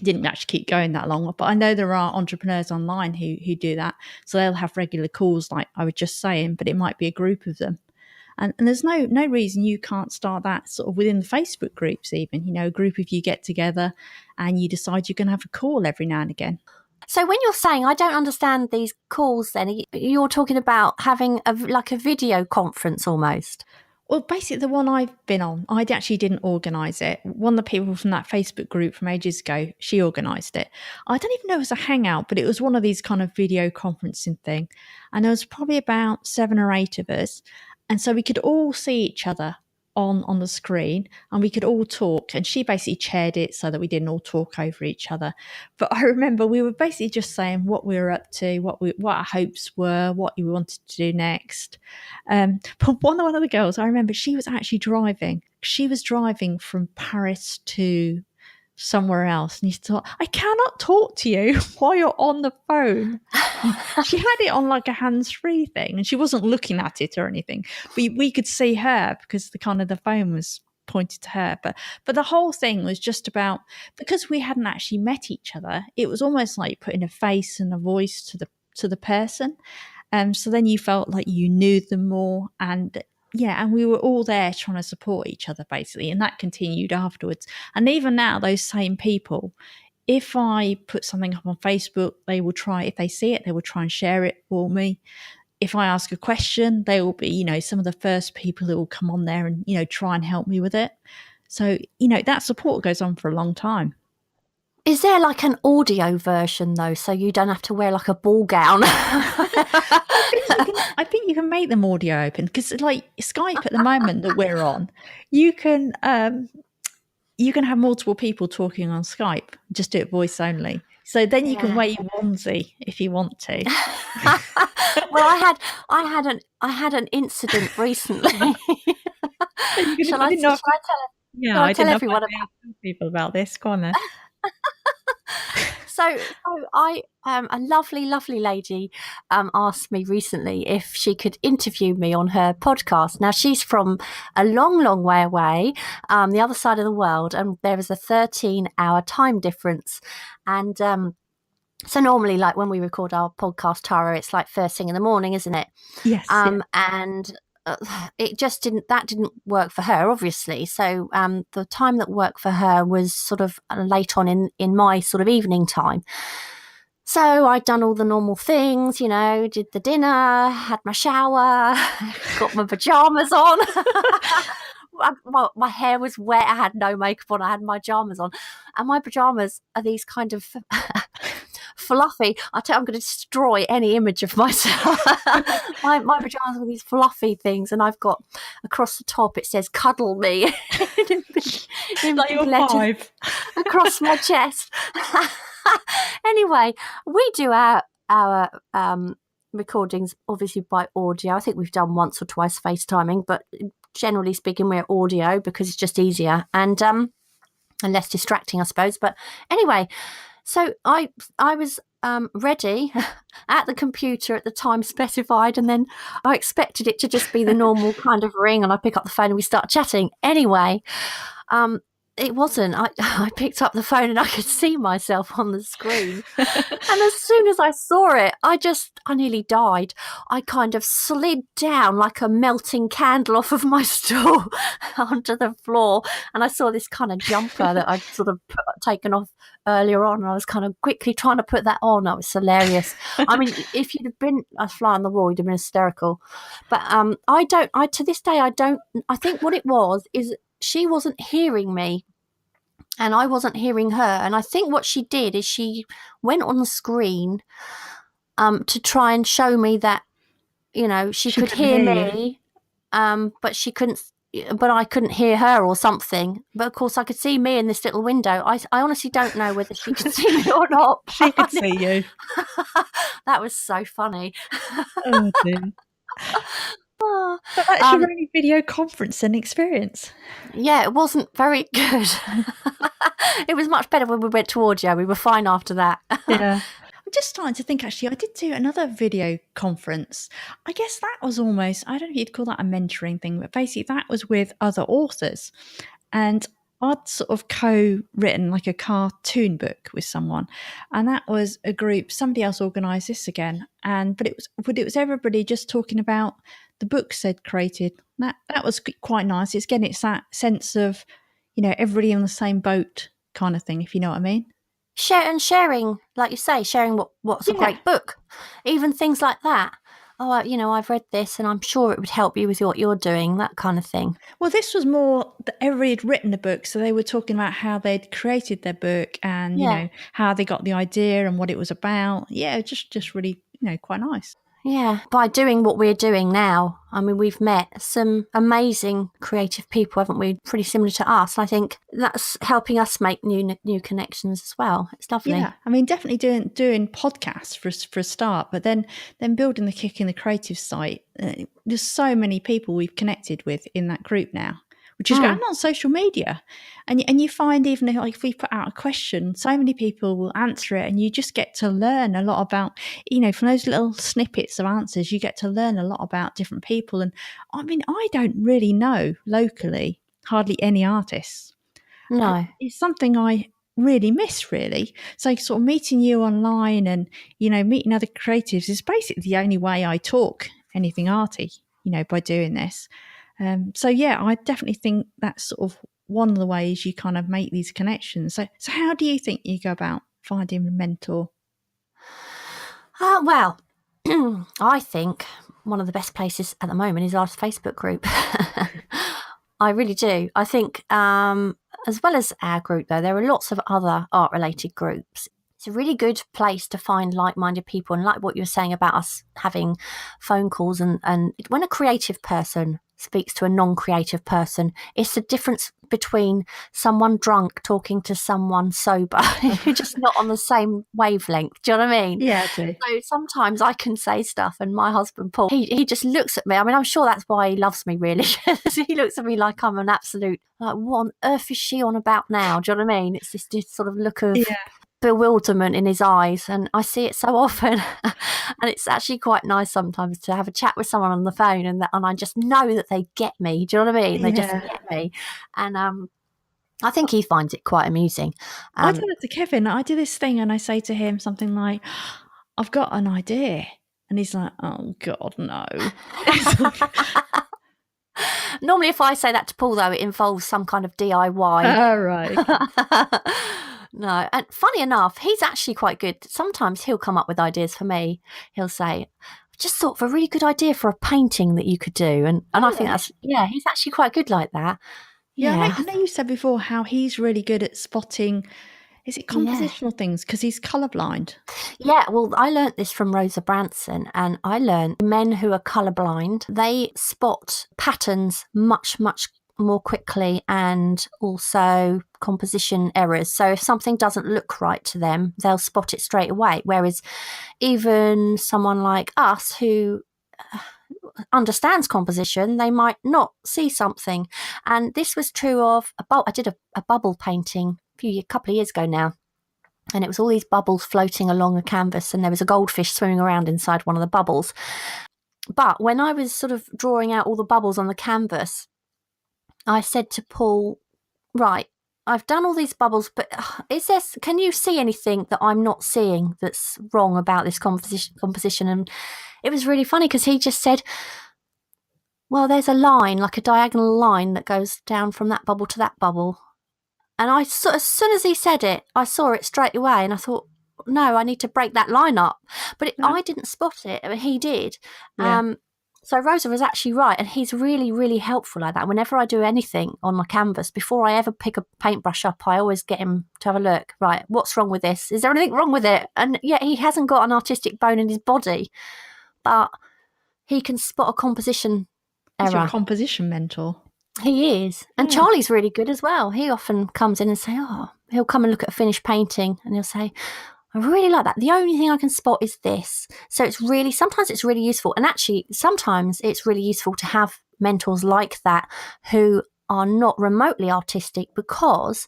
Didn't actually keep going that long, but I know there are entrepreneurs online who do that. So they'll have regular calls, like I was just saying, but it might be a group of them. And there's no reason you can't start that sort of within the Facebook groups even, a group of you get together and you decide you're going to have a call every now and again. So when you're saying, I don't understand these calls then, you're talking about having a video conference almost? Well, basically, the one I've been on, I actually didn't organise it. One of the people from that Facebook group from ages ago, she organised it. I don't even know if it was a hangout, but it was one of these kind of video conferencing thing. And there was probably about 7 or 8 of us. And so we could all see each other on the screen and we could all talk. And she basically chaired it so that we didn't all talk over each other. But I remember we were basically just saying what we were up to, what our hopes were, what we wanted to do next. But one of the girls, I remember she was actually driving. She was driving from Paris to somewhere else. And you thought, "I cannot talk to you while you're on the phone." She had it on like a hands-free thing and she wasn't looking at it or anything. We could see her because the phone was pointed to her. But the whole thing was just about, because we hadn't actually met each other, it was almost like putting a face and a voice to the person. So then you felt like you knew them more, and we were all there trying to support each other basically, and that continued afterwards. And even now, those same people, if I put something up on Facebook, they will try, if they see it, they will try and share it for me. If I ask a question, they will be, some of the first people who will come on there and, try and help me with it. So, that support goes on for a long time. Is there like an audio version though, so you don't have to wear like a ball gown? I think you can make them audio open, because like Skype at the moment that we're on, you can have multiple people talking on Skype. Just do it voice only. So then you can wear your onesie if you want to. Well, I had an incident recently. Shall I tell? Yeah, Shall I I tell didn't know everyone if I about? tell people about this. Go on then. So I a lovely lady asked me recently if she could interview me on her podcast. Now she's from a long way away, the other side of the world, and there is a 13-hour time difference. And so normally, like when we record our podcast, Tara, it's like first thing in the morning, isn't it? Yes. And it just didn't work for her, obviously. So the time that worked for her was sort of late on in my sort of evening time. So I'd done all the normal things, did the dinner, had my shower, got my pajamas on. Well, my hair was wet. I had no makeup on. I had my pajamas on, and my pajamas are these kind of fluffy. I'm going to destroy any image of myself. my pajamas are these fluffy things, and I've got across the top it says "cuddle me" in like big letters across my chest. Anyway, we do our recordings obviously by audio. I think we've done once or twice FaceTiming, but generally speaking, we're audio because it's just easier and less distracting, I suppose. But anyway, so I was ready at the computer at the time specified, and then I expected it to just be the normal kind of ring, and I pick up the phone and we start chatting. Anyway, it wasn't. I picked up the phone and I could see myself on the screen. And as soon as I saw it, I nearly died. I kind of slid down like a melting candle off of my stool onto the floor. And I saw this kind of jumper that I'd sort of taken off earlier on. And I was kind of quickly trying to put that on. It was hilarious. I mean, if you'd have been a fly on the wall, you'd have been hysterical. But to this day, I think what it was is she wasn't hearing me and I wasn't hearing her. And I think what she did is she went on the screen to try and show me that, she could hear me, but she couldn't, but I couldn't hear her or something. But of course I could see me in this little window. I honestly don't know whether she could see me or not. She could see you. That was so funny. Oh dear. But that's your only video conferencing experience. Yeah, it wasn't very good. It was much better when we went to audio. We were fine after that. Yeah. I'm just starting to think, actually, I did do another video conference. I guess that was almost, I don't know if you'd call that a mentoring thing, but basically that was with other authors. And I'd sort of co-written like a cartoon book with someone, and that was a group. Somebody else organised this again, but it was everybody just talking about the books they'd created. That was quite nice. It's getting that sense of, everybody on the same boat kind of thing, if you know what I mean. Sharing, like you say, sharing what's a great book, even things like that. Oh, I've read this and I'm sure it would help you with what you're doing, that kind of thing. Well, this was more that everybody had written a book, so they were talking about how they'd created their book and, how they got the idea and what it was about. Yeah, just really, quite nice. Yeah, by doing what we're doing now, I mean, we've met some amazing creative people, haven't we? Pretty similar to us. I think that's helping us make new connections as well. It's lovely. Yeah, I mean, definitely doing podcasts for a start, but then building the Kick in the Creative site. There's so many people we've connected with in that group now, which is great. And on social media. And you find even if we put out a question, so many people will answer it, and you just get to learn a lot about, from those little snippets of answers, you get to learn a lot about different people. And I mean, I don't really know locally hardly any artists. No. It's something I really miss, really. So sort of meeting you online and, meeting other creatives is basically the only way I talk anything arty, by doing this. So yeah, I definitely think that's sort of one of the ways you kind of make these connections. So how do you think you go about finding a mentor? Well, I think one of the best places at the moment is our Facebook group. I really do. I think as well as our group, though, there are lots of other art-related groups. It's a really good place to find like-minded people, and like what you were saying about us having phone calls, and when a creative person speaks to a non-creative person, it's the difference between someone drunk talking to someone sober. You're just not on the same wavelength. Do you know what I mean? Yeah, I do. So sometimes I can say stuff, and my husband Paul, he just looks at me. I mean, I'm sure that's why he loves me, really. He looks at me like I'm an absolute, like, what on earth is she on about now? Do you know what I mean? It's this sort of look of bewilderment in his eyes, and I see it so often. And it's actually quite nice sometimes to have a chat with someone on the phone, and I just know that they get me. Do you know what I mean? They just get me. And I think he finds it quite amusing. I do that to Kevin. I do this thing and I say to him something like, I've got an idea. And he's like, oh, God, no. Normally, if I say that to Paul, though, it involves some kind of DIY. Oh, right. No, and funny enough, he's actually quite good. Sometimes he'll come up with ideas for me. He'll say, I just thought of a really good idea for a painting that you could do. And I think that's, he's actually quite good like that. Yeah, I know you said before how he's really good at spotting, is it compositional things? Because he's colourblind. Yeah, well, I learnt this from Rosa Branson, and I learned men who are colourblind, they spot patterns much, much more quickly, and also composition errors. So if something doesn't look right to them, they'll spot it straight away. Whereas even someone like us who understands composition, they might not see something. And this was true of I did a bubble painting a couple of years ago now. And it was all these bubbles floating along a canvas, and there was a goldfish swimming around inside one of the bubbles. But when I was sort of drawing out all the bubbles on the canvas, I said to Paul, right, I've done all these bubbles, but can you see anything that I'm not seeing that's wrong about this composition? And it was really funny because he just said, well, there's a line, like a diagonal line that goes down from that bubble to that bubble. And as soon as he said it, I saw it straight away, and I thought, no, I need to break that line up. But I didn't spot it, but he did. Yeah. So Rosa was actually right, and he's really, really helpful like that. Whenever I do anything on my canvas, before I ever pick a paintbrush up, I always get him to have a look. Right, what's wrong with this? Is there anything wrong with it? And yeah, he hasn't got an artistic bone in his body, but he can spot a composition error. He's your composition mentor. He is. And Charlie's really good as well. He often comes in and he'll come and look at a finished painting, and he'll say, I really like that. The only thing I can spot is this. So sometimes it's really useful. And actually, sometimes it's really useful to have mentors like that who are not remotely artistic, because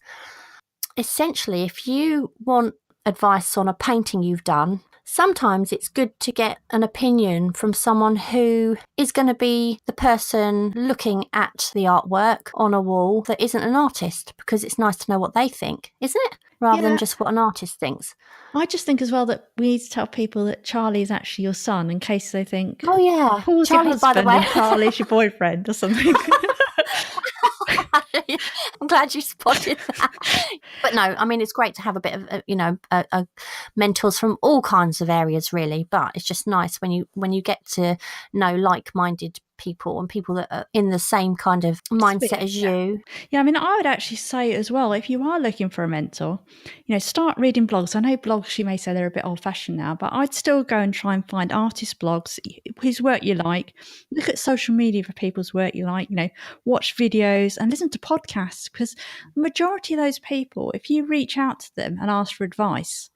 essentially, if you want advice on a painting you've done, sometimes it's good to get an opinion from someone who is going to be the person looking at the artwork on a wall that isn't an artist, because it's nice to know what they think, isn't it? Rather than just what an artist thinks. I just think as well that we need to tell people that Charlie is actually your son, in case they think, oh yeah, Paul's Charlie, your husband, by the way, and Charlie's your boyfriend or something. I'm glad you spotted that. But no, I mean, it's great to have a bit of, mentors from all kinds of areas, really. But it's just nice when you get to know like-minded people and people that are in the same kind of mindset as you. Yeah, I mean, I would actually say as well, if you are looking for a mentor, start reading blogs. I know blogs, you may say they're a bit old-fashioned now, but I'd still go and try and find artist blogs whose work you like. Look at social media for people's work you like, watch videos and listen to podcasts, because the majority of those people, if you reach out to them and ask for advice,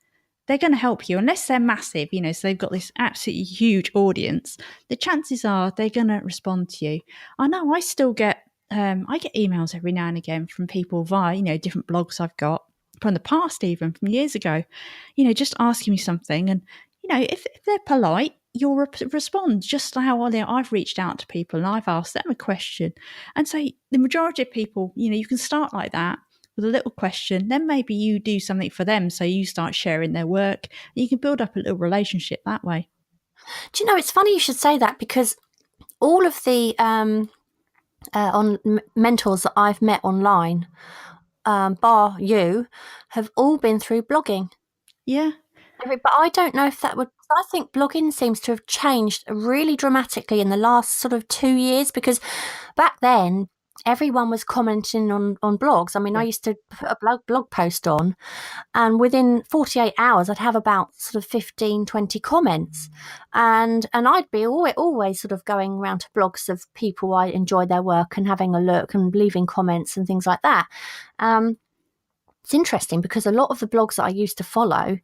they're going to help you, unless they're massive, so they've got this absolutely huge audience. The chances are they're going to respond to you. I know I still get, I get emails every now and again from people via, different blogs I've got from the past, even from years ago, just asking me something. And, if they're polite, you'll respond, just how I've reached out to people and I've asked them a question. And so the majority of people, you can start like that, with a little question, then maybe you do something for them, so you start sharing their work, and you can build up a little relationship that way. Do you know, it's funny you should say that, because all of the mentors that I've met online, bar you, have all been through blogging. Yeah. But I don't know if that would... I think blogging seems to have changed really dramatically in the last sort of 2 years, because back then everyone was commenting on blogs. I mean, I used to put a blog post on, and within 48 hours I'd have about sort of 15, 20 comments, and I'd be always sort of going around to blogs of people I enjoy their work and having a look and leaving comments and things like that. It's interesting because a lot of the blogs that I used to follow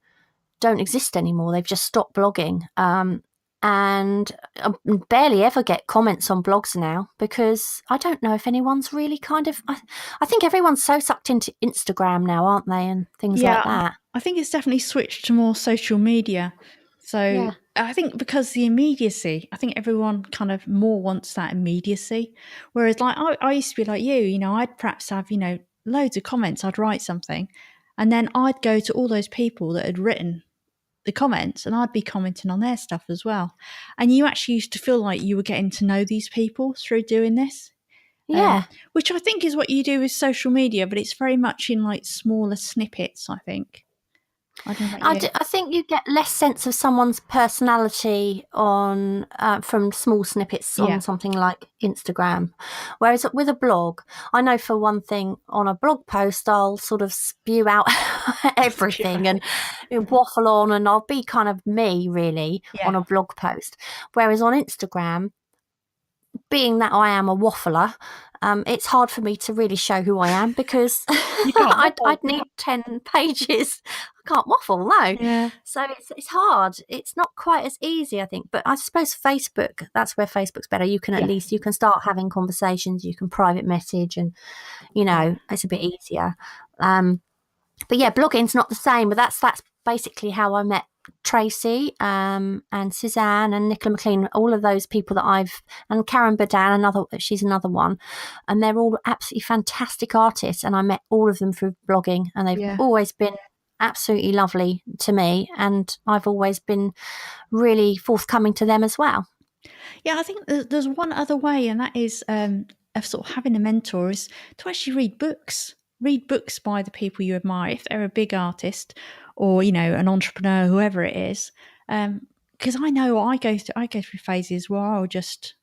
don't exist anymore. They've just stopped blogging. And I barely ever get comments on blogs now because I don't know if anyone's really kind of... I think everyone's so sucked into Instagram now, aren't they, and things like that. I think it's definitely switched to more social media. So I think because the immediacy, I think everyone kind of more wants that immediacy. Whereas like I used to be like you, I'd perhaps have, loads of comments. I'd write something and then I'd go to all those people that had written the comments and I'd be commenting on their stuff as well. And you actually used to feel like you were getting to know these people through doing this. Yeah. Which I think is what you do with social media, but it's very much in like smaller snippets, I think. I don't know about you. I think you get less sense of someone's personality on from small snippets on something like Instagram. Whereas with a blog, I know for one thing, on a blog post, I'll sort of spew out everything and waffle on, and I'll be kind of me, really, on a blog post. Whereas on Instagram, being that I am a waffler, it's hard for me to really show who I am because I'd need 10 pages. I can't waffle, no. Yeah. So it's hard. It's not quite as easy, I think. But I suppose Facebook, that's where Facebook's better. You can at least, you can start having conversations, you can private message and, it's a bit easier. But yeah, blogging's not the same. But that's basically how I met Tracy and Suzanne and Nicola McLean, all of those people and Karen Badan, she's another one, and they're all absolutely fantastic artists, and I met all of them through blogging, and they've always been absolutely lovely to me, and I've always been really forthcoming to them as well. Yeah, I think there's one other way, and that is of sort of having a mentor is to actually read books. Read books by the people you admire, if they're a big artist or, an entrepreneur, whoever it is. Because I know I go through phases where I'll just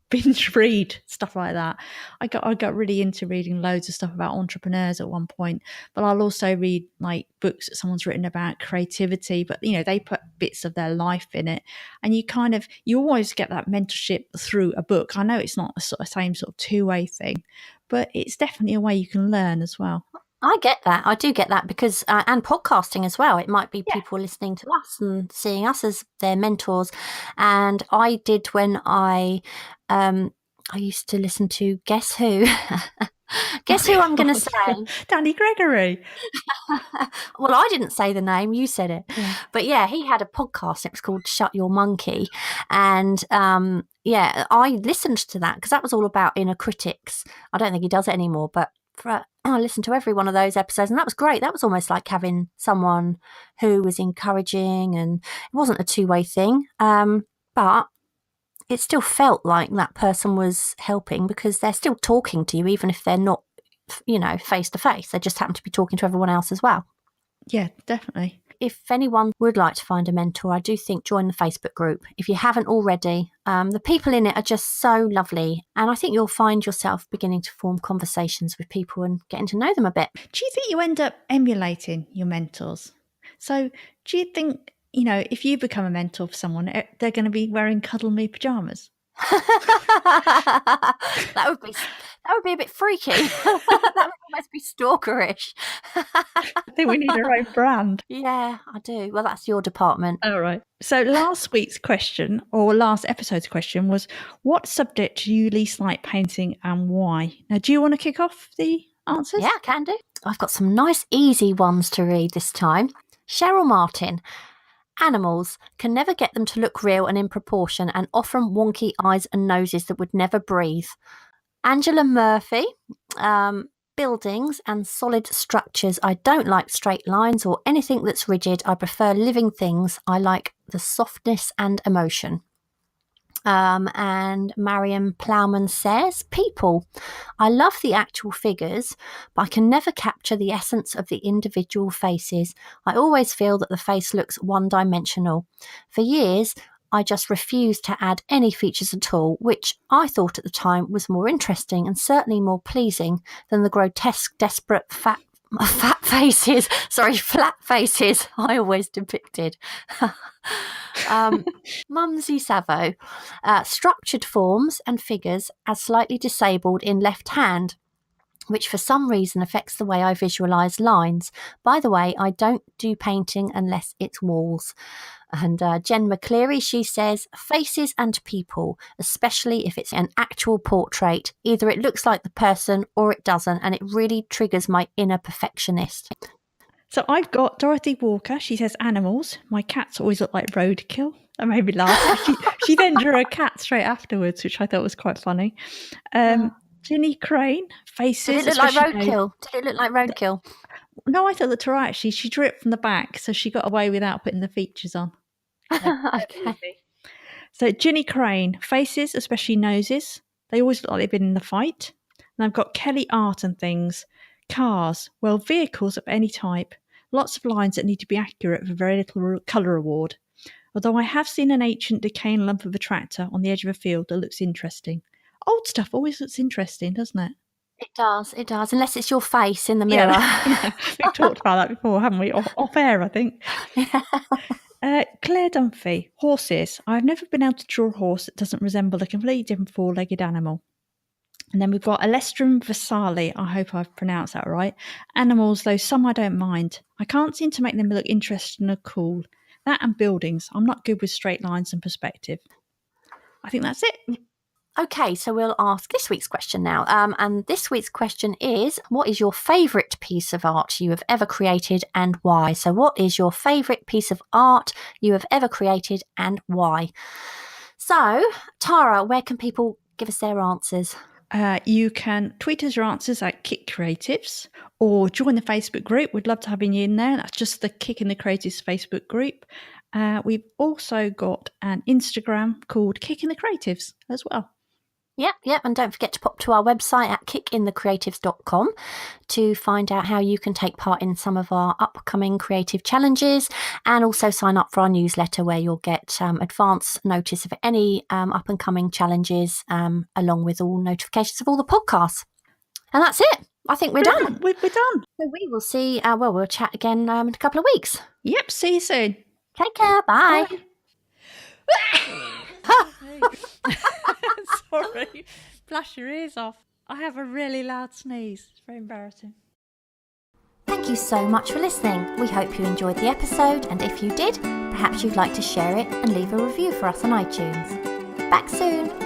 binge read stuff like that. I got really into reading loads of stuff about entrepreneurs at one point, but I'll also read like books that someone's written about creativity, but they put bits of their life in it, and you always get that mentorship through a book. I know it's not the same sort of two-way thing, but it's definitely a way you can learn as well. I get that. I do get that because, and podcasting as well. It might be people listening to us and seeing us as their mentors. And I did when I used to listen to Guess Who? Guess who I'm going to say? Danny Gregory. Well, I didn't say the name. You said it. Yeah. But yeah, he had a podcast. It was called Shut Your Monkey. And I listened to that because that was all about inner critics. I don't think he does it anymore, but I listened to every one of those episodes, and that was great. That was almost like having someone who was encouraging, and it wasn't a two-way thing. But it still felt like that person was helping because they're still talking to you, even if they're not, face to face. They just happen to be talking to everyone else as well. Yeah, definitely. If anyone would like to find a mentor, I do think join the Facebook group. If you haven't already, the people in it are just so lovely. And I think you'll find yourself beginning to form conversations with people and getting to know them a bit. Do you think you end up emulating your mentors? So do you think, if you become a mentor for someone, they're going to be wearing Cuddle Me pajamas? That would be a bit freaky. That would almost be stalkerish. I think we need our own brand. Yeah, I do. Well, that's your department. All right. So last week's question, or last episode's question, was what subject do you least like painting and why? Now, do you want to kick off the answers? Yeah, I can do. I've got some nice easy ones to read this time. Cheryl Martin. Animals, can never get them to look real and in proportion, and often wonky eyes and noses that would never breathe. Angela Murphy, buildings and solid structures. I don't like straight lines or anything that's rigid. I prefer living things. I like the softness and emotion. And Mariam Plowman says, people. I love the actual figures, but I can never capture the essence of the individual faces. I always feel that the face looks one-dimensional. For years, I just refused to add any features at all, which I thought at the time was more interesting and certainly more pleasing than the grotesque, desperate, flat faces I always depicted. Mumsy Savo, structured forms and figures as slightly disabled in left hand, which for some reason affects the way I visualise lines. By the way, I don't do painting unless it's walls. And Jen McCleary, she says, faces and people, especially if it's an actual portrait. Either it looks like the person or it doesn't, and it really triggers my inner perfectionist. So I've got Dorothy Walker. She says animals. My cats always look like roadkill. That made me laugh. She then drew a cat straight afterwards, which I thought was quite funny. Ginny Crane, faces. Did it look like roadkill? Did it look like roadkill? No, I thought that's right, actually. She drew it from the back, so she got away without putting the features on. Okay. So Ginny Crane, faces, especially noses. They always look like they've been in the fight. And I've got Kelly Art and things. Cars, well, vehicles of any type. Lots of lines that need to be accurate for very little colour award. Although I have seen an ancient decaying lump of a tractor on the edge of a field that looks interesting. Old stuff always looks interesting, doesn't it? It does, unless it's your face in the mirror. Yeah, we've talked about that before, haven't we? Off air, I think. Claire Dunphy, horses. I've never been able to draw a horse that doesn't resemble a completely different four-legged animal. And then we've got Alestrum Vasali. I hope I've pronounced that right. Animals, though some I don't mind. I can't seem to make them look interesting or cool. That and buildings. I'm not good with straight lines and perspective. I think that's it. Okay, so we'll ask this week's question now. And this week's question is, what is your favourite piece of art you have ever created and why? So what is your favourite piece of art you have ever created and why? So, Tara, where can people give us their answers? You can tweet us your answers at Kick Creatives or join the Facebook group. We'd love to have you in there. That's just the Kick in the Creatives Facebook group. We've also got an Instagram called Kick in the Creatives as well. Yep. And don't forget to pop to our website at kickinthecreatives.com to find out how you can take part in some of our upcoming creative challenges and also sign up for our newsletter where you'll get advance notice of any up-and-coming challenges along with all notifications of all the podcasts. And that's it. I think we're done. We're done. So we will see, we'll chat again in a couple of weeks. Yep, see you soon. Take care. Bye. Sorry. Flash your ears off. I have a really loud sneeze. It's very embarrassing. Thank you so much for listening. We hope you enjoyed the episode, and if you did, perhaps you'd like to share it and leave a review for us on iTunes. Back soon.